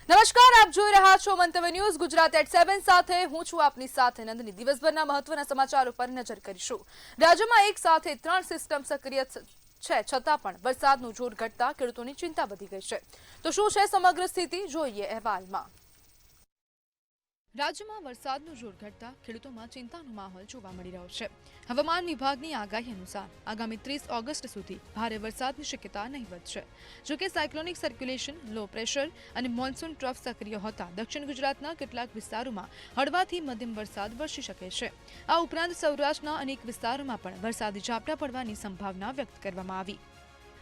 નમસ્કાર, આપ જોઈ રહ્યા છો મંતવ્ય ન્યૂઝ ગુજરાત એટ 7 સાથે હું છું આપની સાથે નંદની। દિવસભરના મહત્વના સમાચારો પર નજર કરીશું। રાજ્યમાં એક સાથે 3 સિસ્ટમ સક્રિય છે છતાં પણ વરસાદનું જોર ઘટતા ખેડૂતોની ચિંતા વધી ગઈ છે। તો શું છે સમગ્ર સ્થિતિ, જોઈએ અહેવાલમાં। રાજ્યમાં વરસાદનું જોર ઘટતા ખેડૂતોમાં ચિંતાનો માહોલ જોવા મળી રહ્યો છે। હવામાન વિભાગની આગાહી અનુસાર આગામી 30 ઓગસ્ટ સુધી ભારે વરસાદની શક્યતા નહીવત છે। જો કે સાયક્લોનિક સર્ક્યુલેશન, લો પ્રેશર અને મોન્સૂન ટ્રફ સક્રિય હોતા દક્ષિણ ગુજરાતના કેટલાક વિસ્તારોમાં હળવાથી મધ્યમ વરસાદ વરસી શકે છે। આ ઉપરાંત સૌરાષ્ટ્રના અનેક વિસ્તારોમાં પણ વરસાદી ઝાપટા પડવાની સંભાવના વ્યક્ત કરવામાં આવી।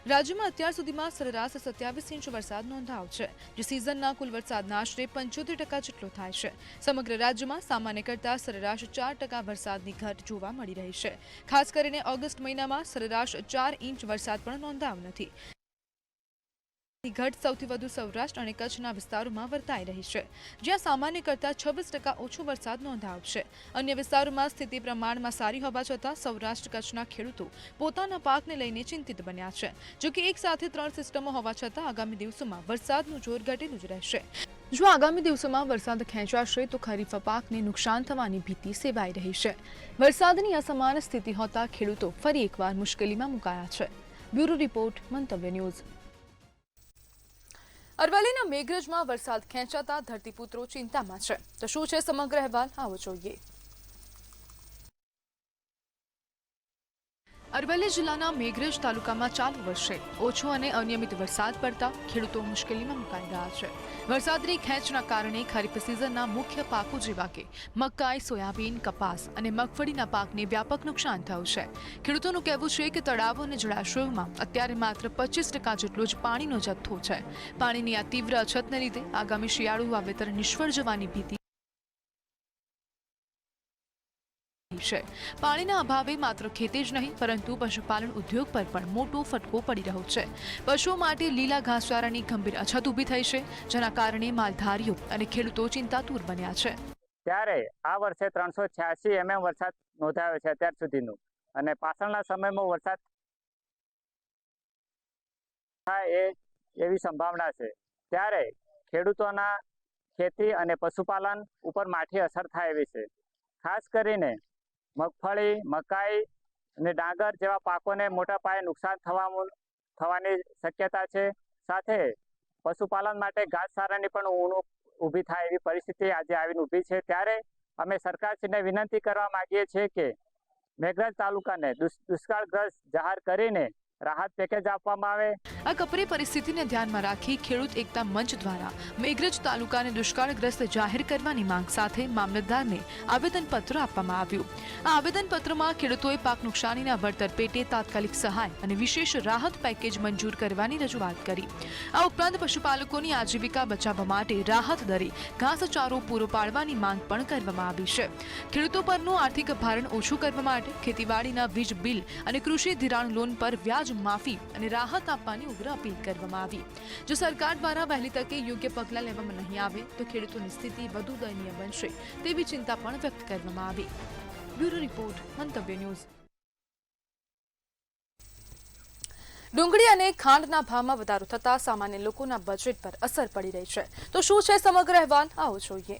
રાજ્યમાં અત્યાર સુધીમાં સરેરાશ 27 ઇંચ વરસાદ નોંધાયો છે, જે સિઝનના કુલ વરસાદના આશરે 75% જેટલો થાય છે। સમગ્ર રાજ્યમાં સામાન્ય કરતાં સરેરાશ 4% વરસાદની ઘટ જોવા મળી રહી છે। ખાસ કરીને ઓગસ્ટ મહિનામાં સરેરાશ 4 ઇંચ વરસાદ પણ નોંધાયો નથી। ઘટ સૌથી વધુ સૌરાષ્ટ્ર અને કચ્છના વિસ્તારોમાં વર્તાઈ રહી છે, જ્યાં સામાન્ય કરતાં 26% ઓછો વરસાદ નોંધાયો છે। અન્ય વિસ્તારોમાં સ્થિતિ પ્રમાણમાં સારી હોવા છતાં સૌરાષ્ટ્ર કચ્છના ખેડૂતો પોતાના પાકને લઈને ચિંતિત બન્યા છે। જો કે એક સાથે 3 સિસ્ટમો હોવા છતાં આગામી દિવસોમાં વરસાદનું જોર ઘટેલું જ રહેશે। જો આગામી દિવસોમાં વરસાદ ખેંચાશે તો ખરીફ પાકને નુકસાન થવાની ભીતિ સેવાઈ રહી છે। વરસાદની અસમાન સ્થિતિ હોતા ખેડૂતો ફરી એકવાર મુશ્કેલીમાં મુકાયા છે। બ્યુરો રિપોર્ટ, મંતવ્ય ન્યૂઝ। અરવલ્લીના મેઘરજમાં વરસાદ ખેંચાતા ધરતીપુત્રો ચિંતામાં છે। તો શું છે સમગ્ર અહેવાલ, આવો જોઈએ। અરવલ્લી જિલ્લાના મેઘરજ તાલુકામાં ચાલુ વર્ષે ઓછો અને અનિયમિત વરસાદ પડતા ખેડૂતો મુશ્કેલીમાં મુકાઈ ગયા છે। વરસાદની ખેંચના કારણે ખરીફ સિઝનના મુખ્ય પાકો જેવા કે મકાઈ, સોયાબીન, કપાસ અને મગફળીના પાકને વ્યાપક નુકસાન થયું છે। ખેડૂતોનું કહેવું છે કે તળાવો અને જળાશયોમાં અત્યારે માત્ર 25% જેટલો જ પાણીનો જથ્થો છે। પાણીની આ તીવ્ર અછતને લીધે આગામી શિયાળુ વાવેતર નિષ્ફળ જવાની ભીતિ છે। પાણીના અભાવે માત્ર ખેતી જ નહીં પરંતુ પશુપાલન ઉદ્યોગ પર પણ મોટો ફટકો પડી રહ્યો છે। પશુઓ માટે લીલા ઘાસચારાની ગંભીર અછત ઊભી થઈ છે, જેના કારણે માલધારીઓ અને ખેડૂતો ચિંતાતુર બન્યા છે। ત્યારે આ વર્ષે 386 mm વરસાદ નોંધાયો છે અત્યાર સુધીનું, અને પાછળના સમયમાં વરસાદ થાય એવી સંભાવના છે। ત્યારે ખેડૂતોના ખેતી અને પશુપાલન ઉપર માઠી અસર થાય એવી છે। ખાસ કરીને મગફળી, મકાઈ અને ડાંગર જેવા પાકોને મોટા પાયે નુકસાન થવાની શક્યતા છે। સાથે પશુપાલન માટે ઘાસચારાની પણ ઊભી થાય એવી પરિસ્થિતિ આજે આવીને ઊભી છે। ત્યારે અમે સરકારશ્રીને વિનંતી કરવા માંગીએ છીએ કે મેઘરજ તાલુકાને દુષ્કાળગ્રસ્ત જાહેર કરીને રાહત પેકેજ આપવામાં આવે। આ કપરી પરિસ્થિતિને ધ્યાનમાં રાખી ખેડૂત એકતા મંચ દ્વારા મેઘરજ તાલુકાને દુષ્કાળગ્રસ્ત જાહેર કરવાની માંગ સાથે મામલતદારને આવેદનપત્ર આપવામાં આવ્યું। આ આવેદનપત્રમાં ખેડૂતોએ પાક નુકસાનીના વળતર પેટે તાત્કાલિક સહાય અને વિશેષ રાહત પેકેજ મંજૂર કરવાની રજૂઆત કરી। આ ઉપરાંત પશુપાલકોની આજીવિકા બચાવવા માટે રાહત દરે ઘાસચારો પૂરો પાડવાની માંગ પણ કરવામાં આવી છે। ખેડૂતો પરનું આર્થિક ભારણ ઓછું કરવા માટે ખેતીવાડીના વીજ બિલ અને કૃષિ ધિરાણ લોન પર વ્યાજ માફી અને રાહત આપવાની ઉગ્ર અપીલ કરવામાં આવી। જો સરકાર દ્વારા વહેલી તકે યોગ્ય પગલાં લેવામાં નહીં આવે તો ખેડૂતોની સ્થિતિ વધુ દયનીય બનશે તેવી ચિંતા પણ વ્યક્ત કરવામાં આવી। બ્યુરો રિપોર્ટ, મંતવ્ય ન્યૂઝ। ડુંગળી અને ખાંડના ભાવમાં વધારો થતા સામાન્ય લોકોના બજેટ પર અસર પડી રહી છે। તો શું છે સમગ્ર અહેવાલ, આવો જોઈએ।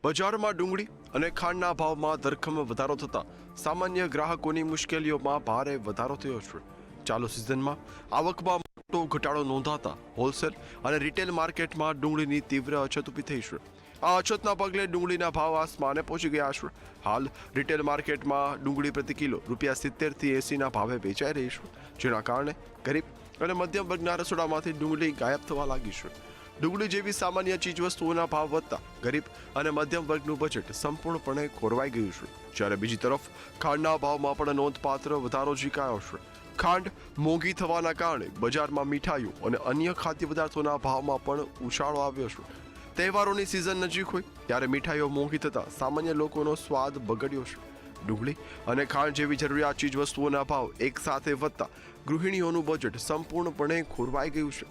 બજારમાં ડુંગળી અને ખાંડના ભાવમાં ધરખમ વધારો થતા સામાન્ય ગ્રાહકોની મુશ્કેલીઓમાં ભારે વધારો થયો છે। ચાલુ સિઝનમાં આવકમાં મોટો ઘટાડો નોંધાતા હોલસેલ અને રિટેલ માર્કેટમાં ડુંગળીની તીવ્ર અછત ઊભી થઈ છે। આ અછતના પગલે ડુંગળીના ભાવ આસમાને પહોંચી ગયા છે। હાલ રિટેલ માર્કેટમાં ડુંગળી પ્રતિ કિલો ₹70 થી 80ના ભાવે વેચાઈ રહી છે, જેના કારણે ગરીબ અને મધ્યમ વર્ગના રસોડામાંથી ડુંગળી ગાયબ થવા લાગી છે। ડુંગળી જેવી સામાન્ય ચીજવસ્તુઓના ભાવ વધતા ગરીબ અને મધ્યમ વર્ગનું બજેટ સંપૂર્ણપણે ખોરવાઈ ગયું છે। જ્યારે બીજી તરફ ખાંડના ભાવમાં પણ નોંધપાત્ર વધારો ઝીકાયો છે। ખાંડ મોંઘી થવાના કારણે બજારમાં મીઠાઈઓ અને અન્ય ખાદ્ય પદાર્થોના ભાવમાં પણ ઉછાળો આવ્યો છે। તહેવારોની સિઝન નજીક હોય ત્યારે મીઠાઈઓ મોંઘી થતા સામાન્ય લોકોનો સ્વાદ બગડ્યો છે। ડુંગળી અને ખાંડ જેવી જરૂરિયાત ચીજવસ્તુઓના ભાવ એક સાથે વધતા ગૃહિણીઓનું બજેટ સંપૂર્ણપણે ખોરવાઈ ગયું છે।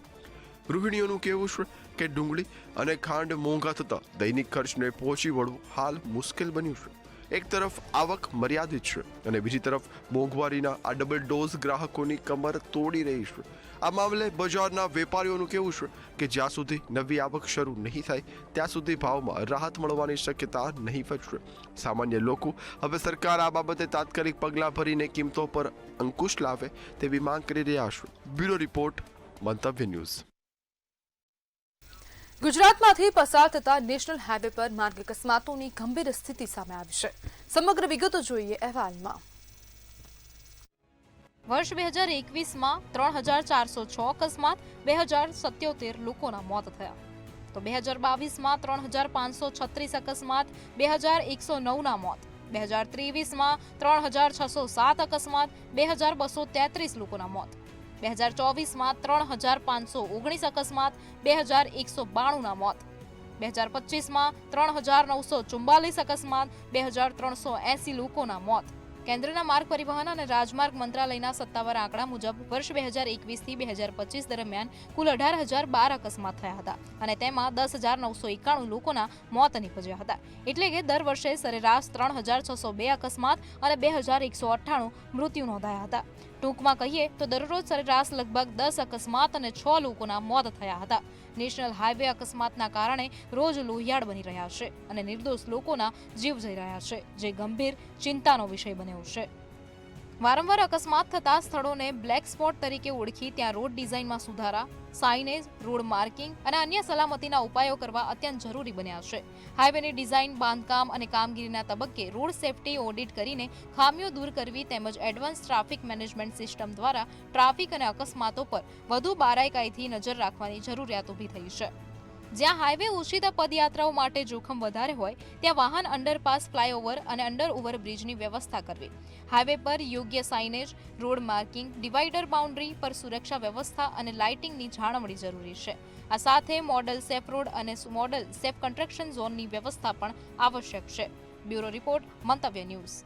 ગૃહિણીઓનું કહેવું છે કે ડુંગળી અને ખાંડ મોંઘા થતા દૈનિક ખર્ચને પહોંચી વળવું હાલ મુશ્કેલ બન્યું છે। એક તરફ આવક મર્યાદિત છે અને બીજી તરફ મોંઘવારીના આ ડબલ ડોઝ ગ્રાહકોની કમર તોડી રહી છે। આ મામલે બજારના વેપારીઓનું કહેવું છે કે જ્યાં સુધી નવી આવક શરૂ નહીં થાય ત્યાં સુધી ભાવમાં રાહત મળવાની શક્યતા નહીં વધશે. સામાન્ય લોકો હવે સરકાર આ બાબતે તાત્કાલિક પગલાં ભરીને કિંમતો પર અંકુશ લાવે તેવી માંગ કરી રહ્યા છે. બ્યુરો રિપોર્ટ, મંતવ્ય ન્યૂઝ. ગુજરાતમાંથી પસાર થતા નેશનલ હાઈવે પર માર્ગ અકસ્માતોની ગંભીર સ્થિતિ સામે આવી છે. સમગ્ર વિગતો જોઈએ અહેવાલમાં. વર્ષ 2021માં 3406 અકસ્માત, 2077 લોકોના મોત થયા. તો 2022માં 3536 અકસ્માત, 2109ના મોત. 2023માં 3607 અકસ્માત, 2233 લોકોના મોત. 2024માં 3519 અકસ્માત, 2192ના મોત. 2025માં 3944 અકસ્માત, 2380 લોકોના મોત. કેન્દ્રના માર્ગ પરિવહન અને રાજમાર્ગ મંત્રાલયના સત્તાવાર આંકડા મુજબ વર્ષ 2021 થી 2025 દરમિયાન કુલ 18,012 અકસ્માત થયા હતા અને તેમાં 10,991 લોકોના મોત નીપજ્યા હતા. એટલે કે દર વર્ષે સરેરાશ 3,602 અકસ્માત અને 2,198 મૃત્યુ નોંધાયા હતા. ટૂંકમાં કહીએ તો દરરોજ સરેરાશ લગભગ 10 અકસ્માત અને 6 લોકોના મોત થયા હતા. નેશનલ હાઈવે અકસ્માતના કારણે રોજ લોહિયાળ બની રહ્યા છે અને નિર્દોષ લોકોના જીવ જઈ રહ્યા છે, જે ગંભીર ચિંતાનો વિષય બન્યો છે. વારંવાર અકસ્માત થતા સ્થળોને બ્લેક સ્પોટ તરીકે ઓળખી ત્યાં રોડ ડિઝાઇનમાં સુધારા, સાઇનેજ, રોડ માર્કિંગ અને અન્ય સલામતીના ઉપાયો કરવા અત્યંત જરૂરી બન્યા છે. હાઈવેની ડિઝાઇન, બાંધકામ અને કામગીરીના તબક્કે રોડ સેફટી ઓડિટ કરીને ખામીઓ દૂર કરવી તેમજ એડવાન્સ ટ્રાફિક મેનેજમેન્ટ સિસ્ટમ દ્વારા ટ્રાફિક અને અકસ્માતો પર વધુ બારીકાઈથી નજર રાખવાની જરૂરિયાત ઊભી થઈ છે. જ્યાં હાઈવે ઓછીતા પદયાત્રાઓ માટે જોખમ વધારે હોય ત્યાં વાહન અંડરપાસ, ફ્લાયઓવર અને અંડર ઓવરબ્રિજની વ્યવસ્થા કરવી. હાઈવે પર યોગ્ય signage, road marking, divider boundary પર સુરક્ષા વ્યવસ્થા અને લાઇટિંગની જાળવણી જરૂરી છે. આ સાથે મોડલ સેફ રોડ અને મોડલ સેફ કન્સ્ટ્રક્શન ઝોનની વ્યવસ્થા પણ આવશ્યક છે. બ્યુરો રિપોર્ટ, મંતવ્ય ન્યૂઝ.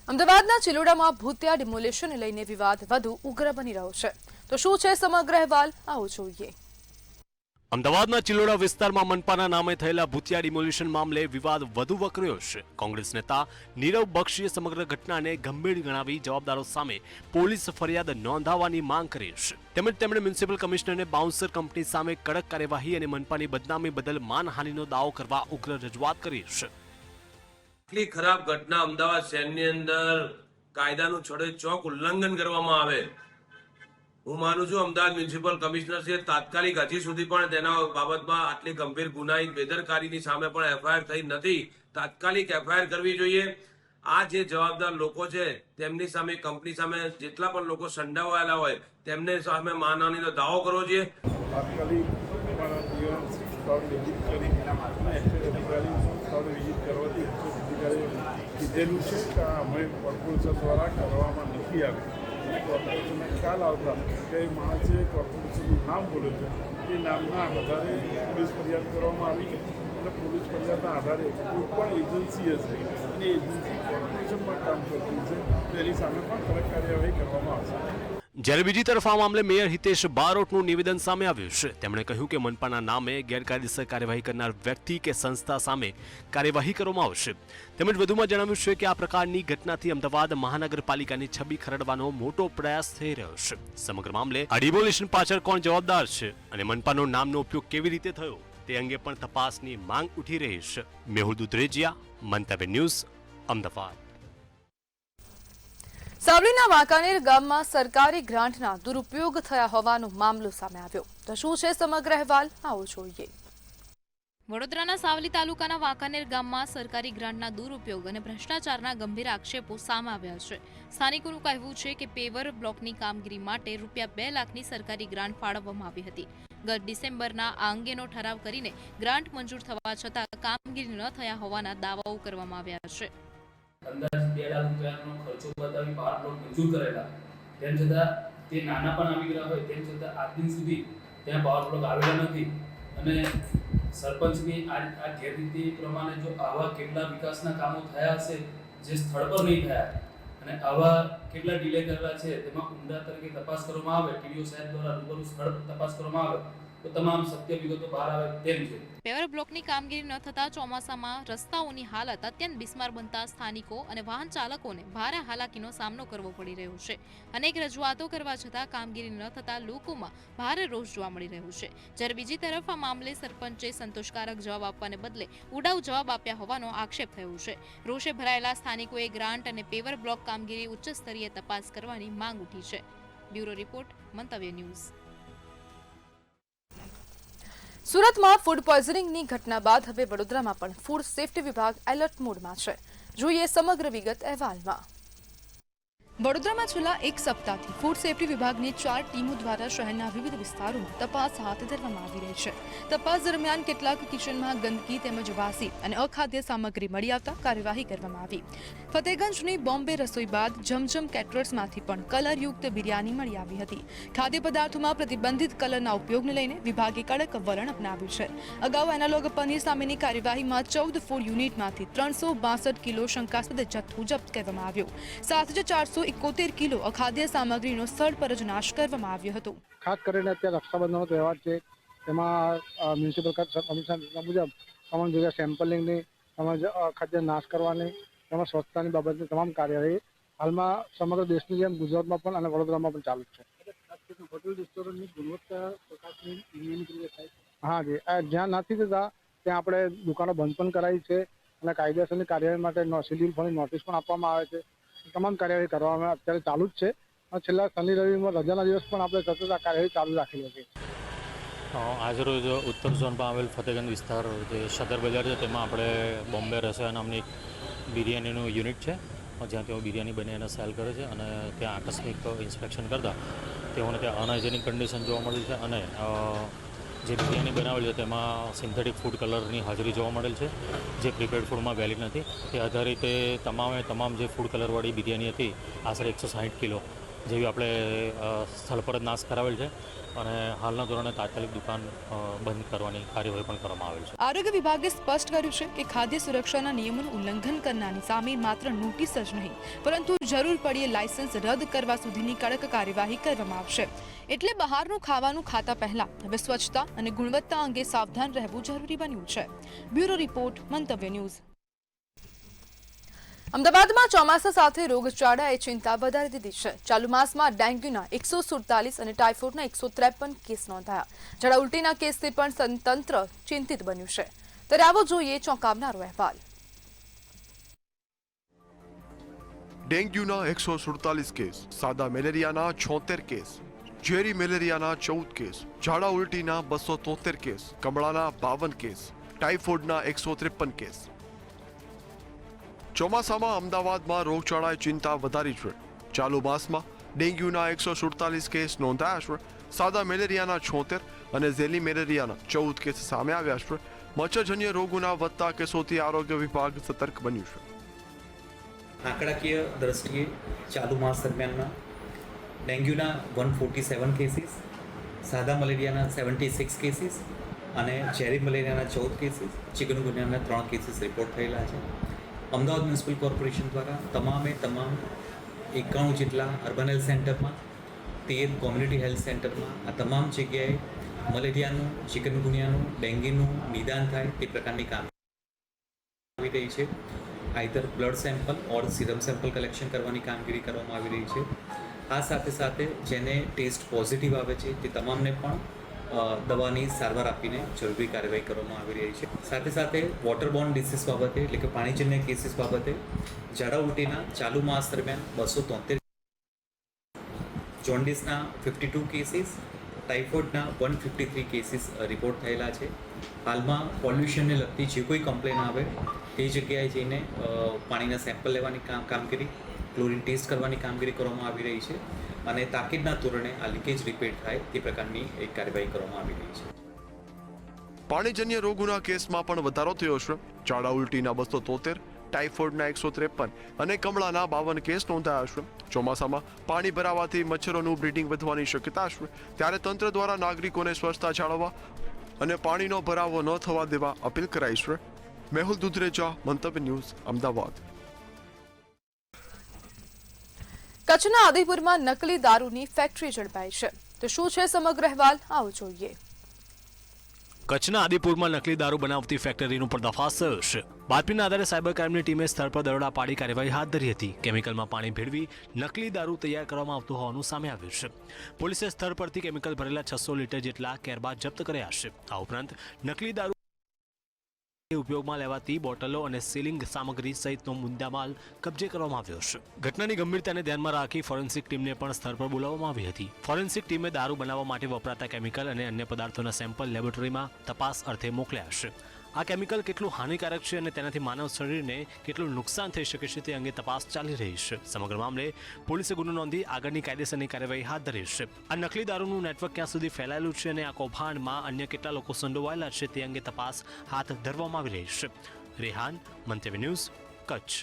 અમદાવાદના ચિલોડામાં ભૂતિયા ડિમોલેશનને લઈને વિવાદ વધુ ઉગ્ર બની રહ્યો છે. તો શું છે સમગ્ર અહેવાલ, આવો જોઈએ. અમદાવાદના ચિલોડા વિસ્તારમાં મનપાના નામે થયેલા ભૂતિયા ડિમોલિશન મામલે વિવાદ વધુ વકર્યો છે. કોંગ્રેસ નેતા નીરવ બક્ષીએ સમગ્ર ઘટનાને ગંભીર ગણાવી જવાબદારો સામે પોલીસ ફરિયાદ નોંધાવવાની માંગ કરી છે. તેમજ તેમણે મ્યુનિસિપલ કમિશનરને બાઉન્સર કંપની સામે કડક કાર્યવાહી અને મનપાની બદનામી બદલ માનહાનિનો દાવો કરવા ઉગ્ર રજૂઆત કરી છે. એટલી ખરાબ ઘટના અમદાવાદ શહેરની અંદર કાયદાનું છડેચોક ઉલ્લંઘન કરવામાં આવે. હું માનું છું અમદાવાદ મ્યુનિસિપલ કમિશનરશ્રીએ તાત્કાલિક હજી સુધી પણ તેના બાબતમાં આટલી ગંભીર ગુનાહિત બેદરકારીની સામે પણ એફઆઈઆર થઈ નથી. તાત્કાલિક એફઆઈઆર કરવી જોઈએ. આ જે જવાબદાર લોકો છે તેમની સામે, કંપની સામે જેટલા પણ લોકો સંડોવાયેલા હોય તેમને સામે માનહાનિનો દાવો કરવો જોઈએ. તાત્કાલિક કીધેલું છે કે અમે કોર્પોરેશન દ્વારા કરવામાં નથી આવી. કોર્પોરેશનને ખ્યાલ આવતા કે એ માણસે કોર્પોરેશનનું નામ બોલે છે, એ નામના આધારે પોલીસ ફરિયાદ કરવામાં આવી અને પોલીસ ફરિયાદના આધારે કોઈ પણ એજન્સી હશે અને એજન્સી કોર્પોરેશનમાં કામ કરતી છે તેની સામે પણ કડક કાર્યવાહી કરવામાં આવશે. જ્યારે બીજી તરફ આ મામલે મેયર હિતેશ બારોટનું નિવેદન સામે આવ્યું છે. તેમણે કહ્યું કે મનપાના નામે ગેરકાયદેસર કાર્યવાહી કરનાર વ્યક્તિ કે સંસ્થા સામે કાર્યવાહી કરવામાં આવશે. તેમજ વધુમાં જણાવ્યું છે કે આ પ્રકારની ઘટનાથી અમદાવાદ મહાનગરપાલિકાની છબી ખરડવાનો મોટો પ્રયાસ થઈ રહ્યો છે. સમગ્ર મામલે આ ડિમોલિશન પાછળ કોણ જવાબદાર છે અને મનપાનો નામનો ઉપયોગ કેવી રીતે થયો તે અંગે પણ તપાસની માંગ ઉઠી રહી છે. મેહુલ દુધરેજિયા, મંતવ્ય ન્યૂઝ, અમદાવાદ. સાવલીના વાંકાનેર ગામમાં સરકારી ગ્રાન્ટના દુરુપયોગ થયા હોવાનો મામલો સામે આવ્યો. તો શું છે સમગ્ર અહેવાલ, આવો જોઈએ. વડોદરાના સાવલી તાલુકાના વાંકાનેર ગામમાં સરકારી ગ્રાન્ટના દુરુપયોગ અને ભ્રષ્ટાચારના ગંભીર આક્ષેપો સામે આવ્યા છે. સ્થાનિકોનું કહેવું છે કે પેવર બ્લોકની કામગીરી માટે રૂપિયા 2 લાખની સરકારી ગ્રાન્ટ ફાળવવામાં આવી હતી. ગત ડિસેમ્બરના આ અંગેનો ઠરાવ કરીને ગ્રાન્ટ મંજૂર થવા છતાં કામગીરી ન થયા હોવાના દાવાઓ કરવામાં આવ્યા છે. અંદાજે 2 લાખ રૂપિયાનો ખર્ચો બતાવી 12 પ્લોટ મંજૂર કરેલા, તેમ છતાં તે નાના પણ આવી ગયા હોય તેમ છતાં આજ દિન સુધી ત્યાં પાવર બ્લોક આવેલા નથી. અને સરપંચની આ ગેરરીતિ પ્રમાણે જો આવા કેટલા વિકાસના કામો થયા હશે જે સ્થળ પર નહીં થયા અને આવા કેટલા ડિલે કરેલા છે તેમાં ઊંડા તરીકે તપાસ કરવામાં આવે, ટીડીઓ સાહેબ દ્વારા રૂબરૂ સ્થળ તપાસ કરવામાં આવે તો તમામ સત્ય વિગતો બહાર આવે તેમ છે. પેવર બ્લોકની કામગીરી ન થતા ચોમાસામાં રસ્તાઓની હાલત અત્યંત બિસ્માર બનતા સ્થાનિકો અને વાહન ચાલકોને ભારે હાલાકીનો સામનો કરવો પડી રહ્યો છે. અનેક રજૂઆતો કરવા છતાં કામગીરી ન થતા લોકોમાં ભારે રોષ જોવા મળી રહ્યો છે. જ્યારે બીજી તરફ આ મામલે સરપંચે સંતોષકારક જવાબ આપવાને બદલે ઉડાઉ જવાબ આપ્યા હોવાનો આક્ષેપ થયો છે. રોષે ભરાયેલા સ્થાનિકોએ ગ્રાન્ટ અને પેવર બ્લોક કામગીરી ઉચ્ચ સ્તરીય તપાસ કરવાની માંગ ઉઠી છે. બ્યુરો રિપોર્ટ, મંતવ્ય ન્યૂઝ. સુરતમાં ફૂડ પોઈઝનિંગની ઘટના બાદ હવે વડોદરામાં પણ ફૂડ સેફ્ટી વિભાગ એલર્ટ મોડમાં છે. જોઈએ સમગ્ર વિગત અહેવાલમાં. વડોદરામાં છેલ્લા એક સપ્તાહથી ફૂડ સેફ્ટી વિભાગની 4 ટીમો દ્વારા શહેરના વિવિધ વિસ્તારોમાં તપાસ હાથ ધરવામાં આવી રહી છે. તપાસ દરમિયાન કેટલાક કિચનમાં ગંદકી તેમજ વાસી અને અખાદ્ય સામગ્રી મળી આવતા કાર્યવાહી કરવામાં આવી. ફતેગંજની બોમ્બે રસોઈ બાદ જમજમ કેટરર્સમાંથી પણ કલરયુક્ત બિરયાની મળી આવી હતી. ખાદ્ય પદાર્થોમાં પ્રતિબંધિત કલરના ઉપયોગને લઈને વિભાગે કડક વલણ અપનાવ્યું છે. અગાઉ એનાલોગ પનીર સામેની કાર્યવાહીમાં 14 ફૂડ યુનિટમાંથી 362 કિલો શંકાસ્પદ જથ્થો જપ્ત કરવામાં આવ્યો. સાથે જ 471 કિલો અખાદ્ય સામગ્રીનો સ્થળ પર જ નાશ કરવામાં આવ્યો હતો. ખાસ કરીને અત્યારે રક્ષાબંધનનો તહેવાર છે, તેમાં મ્યુનિસિપલ કમિશનર મુજબ તમામ જગ્યાએ સેમ્પલિંગની તેમજ અખાદ્ય નાશ કરવાની તેમજ સ્વચ્છતાની બાબતની તમામ કાર્યવાહી હાલમાં સમગ્ર દેશની જેમ ગુજરાતમાં પણ અને વડોદરામાં પણ ચાલુ છે. હોટેલ રેસ્ટોરન્ટની ગુણવત્તા પ્રકાશની નિયમિત થાય છે. હા જી, જ્યાં નથી થતા ત્યાં આપણે દુકાનો બંધ પણ કરાવી છે અને કાયદેસરની કાર્યવાહી માટે શિડ્યુલ ફોરની નોટિસ પણ આપવામાં આવે છે. તમામ કાર્યવાહી કરવામાં અત્યારે ચાલુ જ છે. છેલ્લા શનિ રવિમાં રજાના દિવસ પણ આપણે સતત આ કાર્યવાહી ચાલુ રાખેલી હતી. આજરોજ ઉત્તર ઝોનમાં આવેલ ફતેગંજ વિસ્તાર જે સદર બજાર છે તેમાં આપણે બોમ્બે રસોયા નામની બિરયાનીનું યુનિટ છે, જ્યાં તેઓ બિરયાની બની અને સેલ કરે છે. અને ત્યાં આકસ્મિક ઇન્સ્પેક્શન કરતાં તેઓને ત્યાં અનહાઇજેનિક કન્ડિશન જોવા મળેલ છે અને જે બિરયાની બનાવેલ છે તેમાં સિન્થેટિક ફૂડ કલરની હાજરી જોવા મળેલ છે, જે પ્રીપેડ ફૂડમાં વેલિડ નથી. તે આધારે તે તમામ જે ફૂડ કલરવાળી બિરયાની હતી આશરે 160 કિલો જેવી આપણે સ્થળ પર જ નાશ કરાવેલ છે અને હાલના ધોરણે તાત્કાલિક દુકાન બંધ કરવાની કાર્યવાહી પણ કરવામાં આવેલ છે. આરોગ્ય વિભાગે સ્પષ્ટ કર્યું છે કે ખાદ્ય સુરક્ષાના નિયમોનું ઉલ્લંઘન કરનારની સામે માત્ર નોટિસ જ નહીં પરંતુ જરૂર પડીએ લાયસન્સ રદ કરવા સુધીની કડક કાર્યવાહી કરવામાં આવશે. એટલે બહારનું ખાવાનું ખાતા પહેલા હવે સ્વચ્છતા અને ગુણવત્તા અંગે સાવધાન રહેવું જરૂરી બન્યું છે. બ્યુરો રિપોર્ટ, મંતવ્ય ન્યૂઝ. અમદાવાદમાં ચોમાસા સાથે રોગચાળાએ ચિંતા વધારી દીધી છે. ચાલુ માસમાં ડેન્ગ્યુના 147 અને ટાઇફોઇડના 153 કેસ નોંધાયા. ઝાડા ઉલટીના કેસથી પણ તંત્ર ચિંતિત બન્યું છે. ત્યારે આવો જોઈએ ચોંકાવનારો અહેવાલ. ડેન્ગ્યુના 147 કેસ, સાદા મેલેરિયાના 76 કેસ, ઝેરી મેલેરિયાના 14 કેસ, ઝાડા ઉલટીના 273 કેસ, કમળાના 52 કેસ, ટાઇફોઇડના 153 કેસ. ચોમાસામાં અમદાવાદમાં રોગચાળાએ ચિંતા વધારી છે. ચાલુ માસમાં ડેન્ગ્યુના 147 કેસ નોંધાયા છે. સાદા મેલેરિયાના 76 અને ઝેરી મેલેરિયાના 14 કેસ સામે આવ્યા છે. મચ્છરજન્ય રોગોના વધતા કેસોથી આરોગ્ય વિભાગ સતર્ક બન્યું છે. આંકડાકીય દ્રષ્ટિએ ચાલુ માસ દરમિયાનમાં ડેન્ગ્યુના 147 કેસીસ, સાદા મલેરિયાના 76 કેસીસ અને ઝેરી મલેરિયાના 14 કેસીસ, ચિકનગુનિયાના 3 કેસીસ રિપોર્ટ થયેલા છે. અમદાવાદ મ્યુનિસિપલ કોર્પોરેશન દ્વારા તમામ 91 જેટલા અર્બન હેલ્થ સેન્ટરમાં, 13 કોમ્યુનિટી હેલ્થ સેન્ટરમાં આ તમામ જગ્યાએ મલેરિયાનું, ચિકનગુનિયાનું, ડેન્ગ્યુનું નિદાન થાય તે પ્રકારની કામગીરી આવી રહી છે. આઈધર બ્લડ સેમ્પલ ઓર સિરમ સેમ્પલ કલેક્શન કરવાની કામગીરી કરવામાં આવી રહી છે. આ સાથે સાથે જેને ટેસ્ટ પોઝિટિવ આવે છે તે તમામને પણ દવાની સારવાર આપીને જરૂરી કાર્યવાહી કરવામાં આવી રહી છે. સાથે સાથે વોટરબોર્ન ડિસીઝ બાબતે એટલે કે પાણીજન્ય કેસીસ બાબતે ઝાડા ઉલટીના ચાલુ માસ દરમિયાન 273, જોન્ડિસના 52 કેસીસ, ટાઇફોઇડના 153 કેસીસ રિપોર્ટ થયેલા છે. હાલમાં પોલ્યુશનને લગતી જે કોઈ કમ્પ્લેન આવે તે જગ્યાએ જઈને પાણીના સેમ્પલ લેવાની કામગીરી, ક્લોરીન ટેસ્ટ કરવાની કામગીરી કરવામાં આવી રહી છે અને તાકીદના ધોરણે આ લીકેજ રિપેર થાય તે પ્રકારની એક કાર્યવાહી કરવામાં આવી રહી છે. પાણીજન્ય રોગોના કેસમાં પણ વધારો થયો છે. ઝાડા ઉલટીના 273, ટાઇફોઇડના 153 અને કમળાના 52 કેસ નોંધાયા છે. ચોમાસામાં પાણી ભરાવાથી મચ્છરોનું બ્રીડિંગ વધવાની શક્યતા છે. ત્યારે તંત્ર દ્વારા નાગરિકોને સ્વચ્છતા જાળવવા અને પાણીનો ભરાવો ન થવા દેવા અપીલ કરાઈ છે. મેહુલ દુધરેજા, મંતવ્ય ન્યૂઝ, અમદાવાદ. કચ્છના આદિપુરમાં નકલી દારૂની ફેક્ટરી ઝડપાઈ છે. તો શું છે સમગ્ર અહેવાલ, આવો જોઈએ. કચ્છના આદિપુરમાં નકલી દારૂ બનાવતી ફેક્ટરીનું પર્દાફાશ થયો છે. બાતમીના આધારે સાયબર ક્રાઇમની ટીમે સ્થળ પર દરોડા પાડી કાર્યવાહી હાથ ધરી હતી. કેમિકલમાં પાણી ભેળવી નકલી દારૂ તૈયાર કરવામાં આવતું હોવાનું સામે આવ્યું છે. પોલીસે સ્થળ પરથી કેમિકલ ભરેલા 600 લીટર જેટલા કેરબા જપ્ત કર્યા છે. આ ઉપરાંત નકલી દારૂ ઉપયોગમાં લેવાતી બોટલો અને સીલિંગ સામગ્રી સહિતનો મુદ્દામાલ કબજે કરવામાં આવ્યો છે. ઘટનાની ગંભીરતાને ધ્યાનમાં રાખી ફોરેન્સિક ટીમને પણ સ્થળ પર બોલાવવામાં આવી હતી. ફોરેન્સિક ટીમે દારૂ બનાવવા માટે વપરાતા કેમિકલ અને અન્ય પદાર્થોના સેમ્પલ લેબોરેટરીમાં તપાસ અર્થે મોકલ્યા છે. આ કેમિકલ કેટલું હાનિકારક છે અને તેનાથી માનવ શરીરને કેટલું નુકસાન થઈ શકે છે તે અંગે તપાસ ચાલી રહી છે. સમગ્ર મામલે પોલીસે ગુનો નોંધી આગળની કાયદેસરની કાર્યવાહી હાથ ધરી છે. આ નકલી દારૂનું નેટવર્ક ક્યાં સુધી ફેલાયેલું છે અને આ કૌભાંડમાં અન્ય કેટલા લોકો સંડોવાયેલા છે તે અંગે તપાસ હાથ ધરવામાં આવી રહી છે. રેહાન, મંતવ્ય ન્યૂઝ, કચ્છ.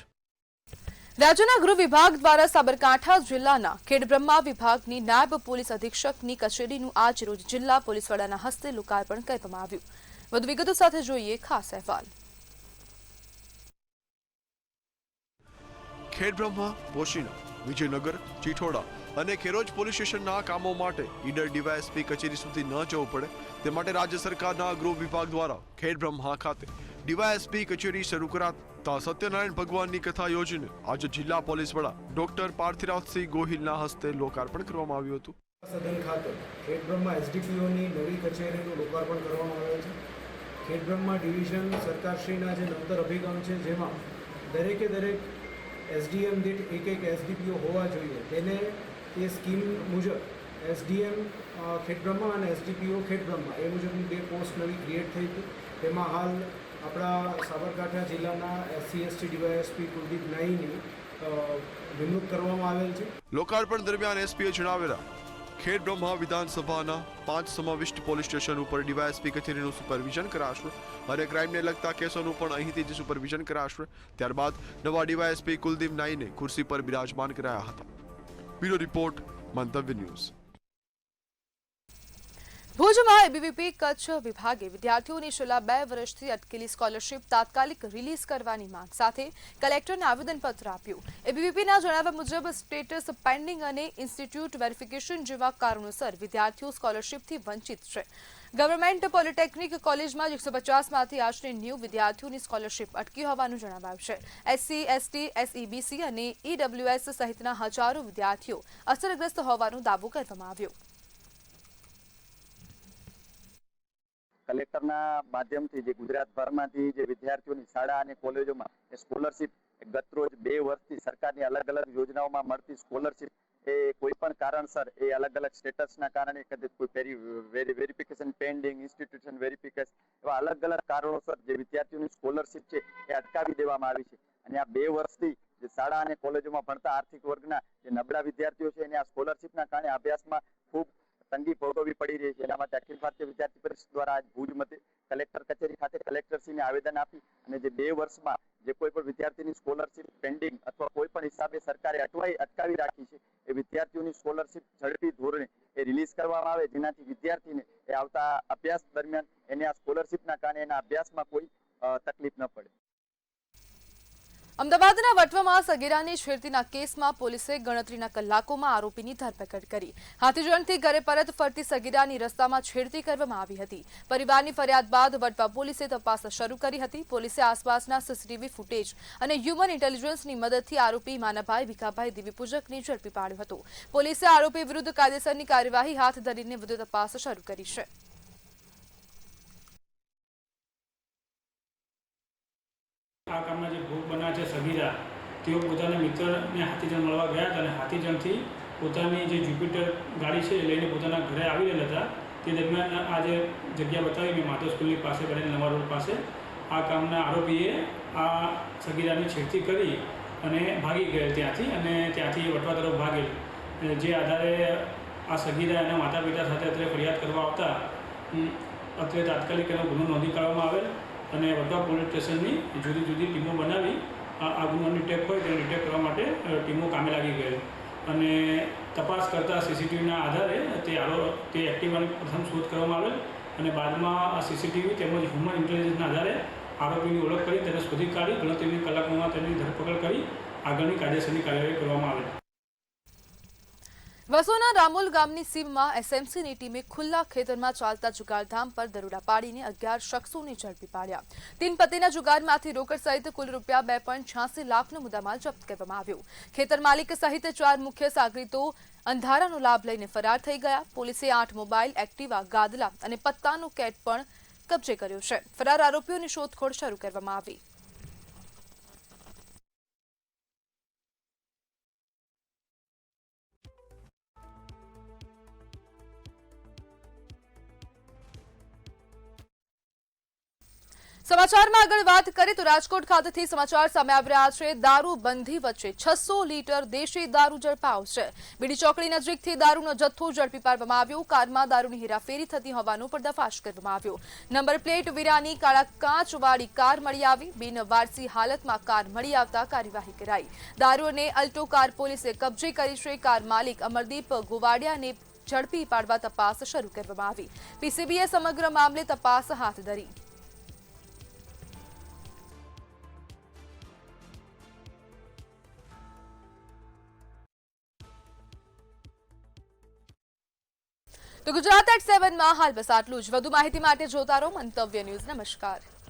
રાજ્યના ગૃહ વિભાગ દ્વારા સાબરકાંઠા જિલ્લાના ખેડબ્રહ્મા વિભાગની નાયબ પોલીસ અધિક્ષકની કચેરીનું આજ રોજ જિલ્લા પોલીસ વડાના હસ્તે લોકાર્પણ કરવામાં આવ્યું. વધુ વિગતો સાથે જોઈએ ખાસ અહેવાલ. ખેડબ્રહ્મા, પોશીના, વિજયનગર, ચીઠોડા અને ખેરોજ પોલીસ સ્ટેશનના કામો માટે ઈડર ડીવાયએસપી કચેરી સુધી ન જવું પડે તે માટે રાજ્ય સરકારના ગૃહ વિભાગ દ્વારા ખેડબ્રહ્મા ખાતે ડીવાયએસપી કચેરી શરૂ કરાતા સત્યનારાયણ ભગવાનની કથા યોજીને આજે જિલ્લા પોલીસ વડા ડોક્ટર પાર્થિવરાજસિંહ ગોહિલના હસ્તે લોકાર્પણ કરવામાં આવ્યું હતું. સદન ખાતે ખેડબ્રહ્મા એસડીપીઓની નવી કચેરીનું લોકાર્પણ કરવામાં આવેલ છે. ખેડબ્રહ્મા ડિવિઝન સરકારશ્રીના જે નવતર અભિગમ છે જેમાં દરેકે દરેક એસડીએમ દીઠ એક એસડીપીઓ હોવા જોઈએ તેને એ સ્કીમ મુજબ એસડીએમ ખેડબ્રહ્મા અને એસડીપીઓ ખેડબ્રહ્મા એ મુજબની 2 પોસ્ટ નવી ક્રિએટ થઈ હતી. તેમાં હાલ આપણા સાબરકાંઠા જિલ્લાના SC/ST ડીવાયએસપી કુલદીપ નાઈની નિમણૂક કરવામાં આવેલ છે. લોકાર્પણ દરમિયાન એસપીએ જણાવેલા ખેડબ્રહ્મા વિધાનસભાના 5 સમાવિષ્ટ પોલીસ સ્ટેશન ઉપર ડીવાયએસપી કચેરીનું સુપરવિઝન કરાશે અને ક્રાઇમને લગતા કેસોનું પણ અહીંથી જ સુપરવિઝન કરાશે. ત્યારબાદ નવા ડીવાયએસપી કુલદીપ નાઈને ખુરશી પર બિરાજમાન કરાયા હતા. બ્યુરો રિપોર્ટ, મંતવ્ય ન્યૂઝ. ભુજમાં એબીવીપી કચ્છ વિભાગે વિદ્યાર્થીઓની છેલ્લા 2 વર્ષથી અટકેલી સ્કોલરશીપ તાત્કાલિક રિલીઝ કરવાની માંગ સાથે કલેક્ટરને આવેદનપત્ર આપ્યું. એબીવીપીના જણાવ્યા મુજબ સ્ટેટસ પેન્ડિંગ અને ઇન્સ્ટિટ્યૂટ વેરિફિકેશન જેવા કારણોસર વિદ્યાર્થીઓ સ્કોલરશીપથી વંચિત છે. ગવર્મેન્ટ પોલિટેકનિક કોલેજમાં 150માંથી આશરે 90 વિદ્યાર્થીઓની સ્કોલરશીપ અટકી હોવાનું જણાવાયું છે. SC/ST, SEBC અને EWS સહિતના હજારો વિદ્યાર્થીઓ અસરગ્રસ્ત હોવાનો દાવો કરવામાં આવ્યો. કલેક્ટરના માધ્યમથી જે ગુજરાતભરમાંથી જે વિદ્યાર્થીઓની શાળા અને કોલેજોમાં સ્કોલરશિપ ગતરોજ 2 વર્ષથી સરકારની અલગ અલગ યોજનાઓમાં મળતી સ્કોલરશિપ એ કોઈ પણ કારણસર એ અલગ અલગ સ્ટેટસના કારણે કદાચ કોઈ વેરિફિકેશન પેન્ડિંગ, ઇન્સ્ટિટ્યુશન વેરિફિકેશન એવા અલગ અલગ કારણોસર જે વિદ્યાર્થીઓની સ્કોલરશિપ છે એ અટકાવી દેવામાં આવી છે. અને આ 2 વર્ષથી જે શાળા અને કોલેજોમાં ભણતા આર્થિક વર્ગના જે નબળા વિદ્યાર્થીઓ છે એને આ સ્કોલરશિપના કારણે અભ્યાસમાં ખૂબ તંગી ભોગવવી પડી રહી છે. એના માટે અખિલ ભારતીય વિદ્યાર્થી પરિષદ દ્વારા આજ ભુજ મધ્યે કલેક્ટર કચેરી ખાતે કલેક્ટરશ્રીને આવેદન આપી અને જે 2 વર્ષમાં જે કોઈ પણ વિદ્યાર્થીની સ્કોલરશિપ પેન્ડિંગ અથવા કોઈ પણ હિસાબે સરકારે અટકાવી રાખી છે એ વિદ્યાર્થીઓની સ્કોલરશિપ ઝડપી ધોરણે એ રિલીઝ કરવામાં આવે, જેનાથી વિદ્યાર્થીને એ આવતા અભ્યાસ દરમિયાન એને આ સ્કોલરશિપના કારણે એના અભ્યાસમાં કોઈ તકલીફ ન પડે. અમદાવાદના વટવામાં સગીરાની છેડતીના કેસમાં પોલીસે ગણતરીના કલાકોમાં આરોપીની ધરપકડ કરી. હાથીજણથી ઘરે પરત ફરતી સગીરાની રસ્તામાં છેડતી કરવામાં આવી હતી. પરિવારની ફરિયાદ બાદ વટવા પોલીસે તપાસ શરૂ કરી હતી. પોલીસે આસપાસના સીસીટીવી ફૂટેજ અને હ્યુમન ઇન્ટેલિજન્સની મદદથી આરોપી માનાભાઈ ભીખાભાઈ દેવીપૂજકને ઝડપી પાડ્યો હતો. પોલીસે આરોપી વિરુદ્ધ કાયદેસરની કાર્યવાહી હાથ ધરીને વધુ તપાસ શરૂ કરી છે. આ કામના જે ભોગ બન્યા છે સગીરા, તેઓ પોતાના મિત્રને હાથીજણ મળવા ગયા હતા અને હાથીજણથી પોતાની જે જ્યુપિટર ગાડી છે એ લઈને પોતાના ઘરે આવી રહેલા હતા. તે દરમિયાન આ જે જગ્યા બતાવી મેં માધવ સ્કૂલની પાસે બનેલ નવા રોડ પાસે આ કામના આરોપીએ આ સગીરાની છેડતી કરી અને ભાગી ગયેલ ત્યાંથી અને ત્યાંથી વટવા તરફ ભાગેલ. જે આધારે આ સગીરા એના માતા પિતા સાથે અત્યારે ફરિયાદ કરવા આવતા અત્યારે તાત્કાલિક એનો ગુનો નોંધી કાઢવામાં આવેલ અને વટવા પોલીસ સ્ટેશનની જુદી જુદી ટીમો બનાવી આ ગુનાની ટેપ હોય તેને ડિટેક્ટ કરવા માટે ટીમો કામે લાગી ગયેલ અને તપાસ કરતા સીસીટીવીના આધારે તે એક્ટિવાની પ્રથમ શોધ કરવામાં આવેલ અને બાદમાં આ સીસીટીવી તેમજ હ્યુમન ઇન્ટેલિજન્સના આધારે આરોપીની ઓળખ કરી તેને શોધી કાઢી ગણતરીની કલાકોમાં તેની ધરપકડ કરી આગળની કાયદેસરની કાર્યવાહી કરવામાં આવેલ. વસોના રામોલ ગામની સીમમાં એસએમસીની ટીમે ખુલ્લા ખેતરમાં ચાલતા જુગારધામ પર દરોડા પાડીને 11 શખ્સોને ઝડપી પાડ્યા। 3 પતિના જુગારમાંથી રોકડ સહિત કુલ રૂપિયા 2.86 લાખનો મુદ્દામાલ જપ્ત કરવામાં આવ્યો। ખેતર માલિક સહિત 4 મુખ્ય સાગરીતો અંધારાનો લાભ લઈને ફરાર થઈ ગયા। પોલીસે 8 મોબાઈલ, એક્ટિવા, ગાદલા અને પત્તાનો કેટ પણ કબજે કર્યો છે। ફરાર આરોપીઓની શોધખોળ શરૂ કરવામાં આવી। સમાચારમાં આગળ વાત કરીએ તો રાજકોટ ખાતેથી સમાચાર સામે આવી રહ્યા છે। દારૂબંધી વચ્ચે 600 લીટર દેશી દારૂ ઝડપાયો છે। બીડી ચોકડી નજીકથી દારૂનો જથ્થો ઝડપી પાડવામાં આવ્યો। કારમાં દારૂની હેરાફેરી થતી હોવાનો પર્દાફાશ કરવામાં આવ્યો। નંબર પ્લેટ વીરાની કાળા કાચવાળી કાર મળી આવી। બિનવારસી હાલતમાં કાર મળી આવતા કાર્યવાહી કરાઈ। દારૂ અને અલ્ટો કાર પોલીસે કબજે કરી છે। કાર માલિક અમરદીપ ગોવાડિયાને ઝડપી પાડવા તપાસ શરૂ કરવામાં આવી। પીસીબીએ સમગ્ર મામલે તપાસ હાથ ધરી। તો ગુજરાત એટ 7 માં હાલ બસ આટલું જ। વધુ માહિતી માટે જોતા રહો મંતવ્ય ન્યૂઝ। નમસ્કાર।